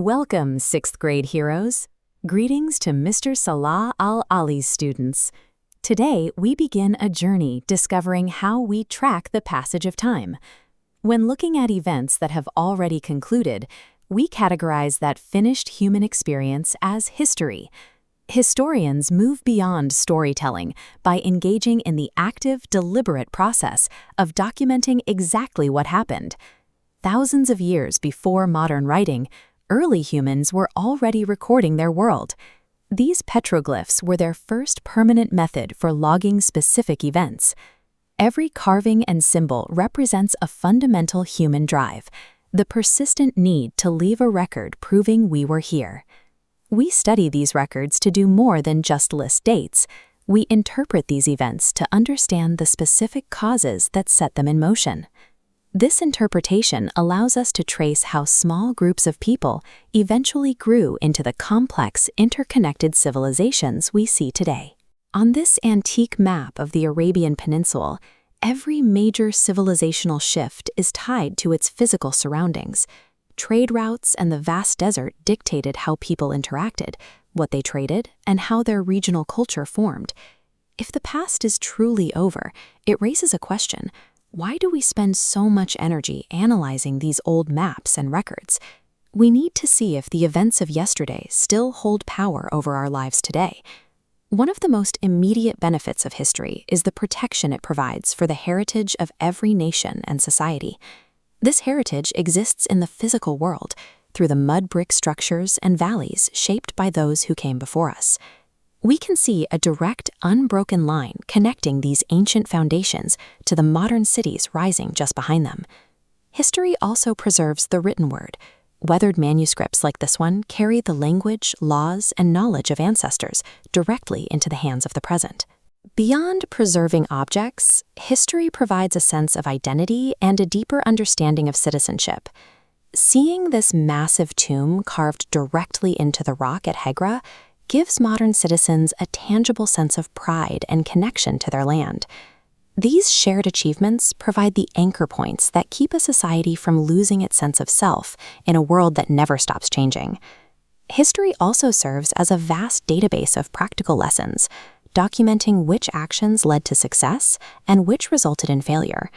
Welcome, 6th grade heroes. Greetings to Mr. Salah Al-Ali's students. Today, we begin a journey discovering how we track the passage of time. When looking at events that have already concluded, we categorize that finished human experience as history. Historians move beyond storytelling by engaging in the active, deliberate process of documenting exactly what happened. Thousands of years before modern writing, early humans were already recording their world. These petroglyphs were their first permanent method for logging specific events. Every carving and symbol represents a fundamental human drive, the persistent need to leave a record proving we were here. We study these records to do more than just list dates. We interpret these events to understand the specific causes that set them in motion. This interpretation allows us to trace how small groups of people eventually grew into the complex, interconnected civilizations we see today. On this antique map of the Arabian Peninsula, every major civilizational shift is tied to its physical surroundings. Trade routes and the vast desert dictated how people interacted, what they traded, and how their regional culture formed. If the past is truly over, it raises a question. Why do we spend so much energy analyzing these old maps and records? We need to see if the events of yesterday still hold power over our lives today. One of the most immediate benefits of history is the protection it provides for the heritage of every nation and society. This heritage exists in the physical world, through the mud brick structures and valleys shaped by those who came before us. We can see a direct, unbroken line connecting these ancient foundations to the modern cities rising just behind them. History also preserves the written word. Weathered manuscripts like this one carry the language, laws, and knowledge of ancestors directly into the hands of the present. Beyond preserving objects, history provides a sense of identity and a deeper understanding of citizenship. Seeing this massive tomb carved directly into the rock at Hegra gives modern citizens a tangible sense of pride and connection to their land. These shared achievements provide the anchor points that keep a society from losing its sense of self in a world that never stops changing. History also serves as a vast database of practical lessons, documenting which actions led to success and which resulted in failure.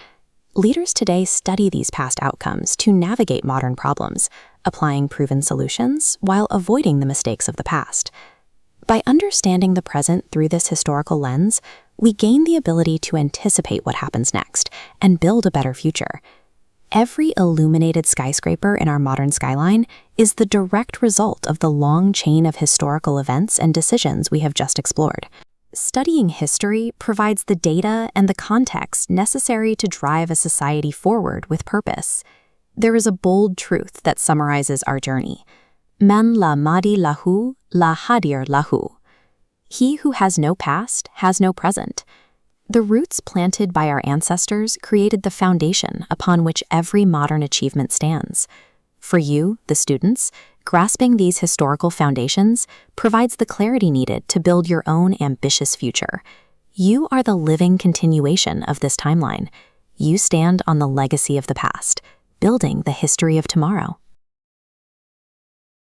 Leaders today study these past outcomes to navigate modern problems, applying proven solutions while avoiding the mistakes of the past. By understanding the present through this historical lens, we gain the ability to anticipate what happens next and build a better future. Every illuminated skyscraper in our modern skyline is the direct result of the long chain of historical events and decisions we have just explored. Studying history provides the data and the context necessary to drive a society forward with purpose. There is a bold truth that summarizes our journey. Man la madi lahu, la hadir lahu. He who has no past has no present. The roots planted by our ancestors created the foundation upon which every modern achievement stands. For you, the students, grasping these historical foundations provides the clarity needed to build your own ambitious future. You are the living continuation of this timeline. You stand on the legacy of the past, building the history of tomorrow.